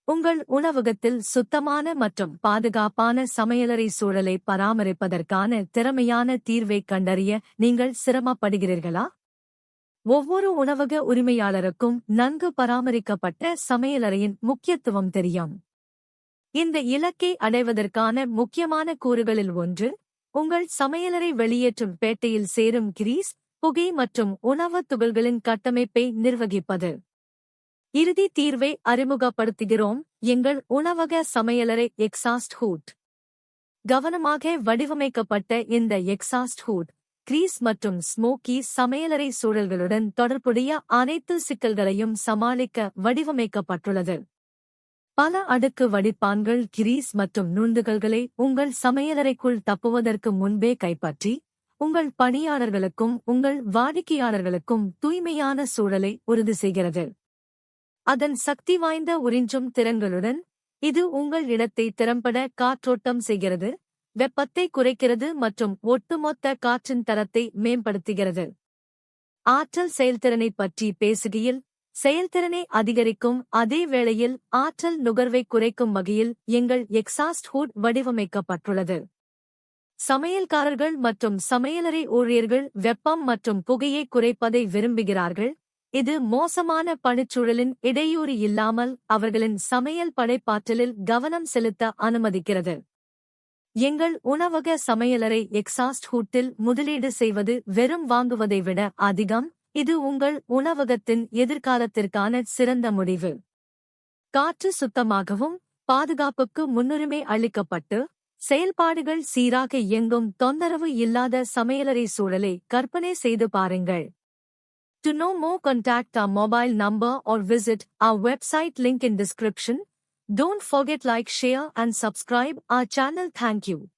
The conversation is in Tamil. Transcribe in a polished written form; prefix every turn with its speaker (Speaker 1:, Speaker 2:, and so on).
Speaker 1: உங்கள் உணவகத்தில் சுத்தமான மற்றும் பாதுகாப்பான சமையலறை சூழலை பராமரிப்பதற்கான திறமையான தீர்வைக் கண்டறிய நீங்கள் சிரமப்படுகிறீர்களா? ஒவ்வொரு உணவக உரிமையாளருக்கும் நன்கு பராமரிக்கப்பட்ட சமையலறையின் முக்கியத்துவம் தெரியும். இந்த இலக்கை அடைவதற்கான முக்கியமான கூறுகளில் ஒன்று, உங்கள் சமையலறை வெளியேற்றும் பேட்டையில் சேரும் கிரீஸ், புகை மற்றும் உணவுத் துகள்களின் கட்டமைப்பை நிர்வகிப்பது. இறுதி தீர்வை அறிமுகப்படுத்துகிறோம். எங்கள் உணவக சமையலறை எக்ஸாஸ்ட் ஹூட். கவனமாக வடிவமைக்கப்பட்ட இந்த எக்ஸாஸ்ட் ஹூட், கிரீஸ் மற்றும் ஸ்மோக்கி சமையலறை சூழல்களுடன் தொடர்புடைய அனைத்து சிக்கல்களையும் சமாளிக்க வடிவமைக்கப்பட்டுள்ளது. பல அடுக்கு வடிப்பான்கள் கிரீஸ் மற்றும் நுண்துகள்களை உங்கள் சமையலறைக்குள் தப்புவதற்கு முன்பே கைப்பற்றி, உங்கள் பணியாளர்களுக்கும் உங்கள் வாடிக்கையாளர்களுக்கும் தூய்மையான சூழலை உறுதி செய்கிறது. அதன் சக்தி வாய்ந்த உறிஞ்சும் திறன்களுடன், இது உங்கள் இடத்தை திறம்பட காற்றோட்டம் செய்கிறது, வெப்பத்தை குறைக்கிறது மற்றும் ஒட்டுமொத்த காற்றின் தரத்தை மேம்படுத்துகிறது. ஆற்றல் செயல்திறனைப் பற்றி பேசுகையில், செயல்திறனை அதிகரிக்கும் அதே வேளையில் ஆற்றல் நுகர்வை குறைக்கும் வகையில் எங்கள் எக்ஸாஸ்ட் ஹூட் வடிவமைக்கப்பட்டுள்ளது. சமையல்காரர்கள் மற்றும் சமையலறை ஊழியர்கள் வெப்பம் மற்றும் புகையை குறைப்பதை விரும்புகிறார்கள். இது மோசமான பணிச்சூழலின் இடையூறு இல்லாமல் அவர்களின் சமையல் படைப்பாற்றலில் கவனம் செலுத்த அனுமதிக்கிறது. எங்கள் உணவக சமையலறை எக்ஸாஸ்ட் ஹூட்டில் முதலீடு செய்வது வெறும் வாங்குவதை விட அதிகம். இது உங்கள் உணவகத்தின் எதிர்காலத்திற்கான சிறந்த முடிவு. காற்று சுத்தமாகவும் பாதுகாப்புக்கு முன்னுரிமை அளிக்கப்பட்டு, செயல்பாடுகள் சீராக இயங்கும் தொந்தரவு இல்லாத சமையலறை சூழலை கற்பனை செய்து பாருங்கள். To know more, contact our mobile number or visit our website link in description. Don't forget like, share and subscribe our channel. Thank you.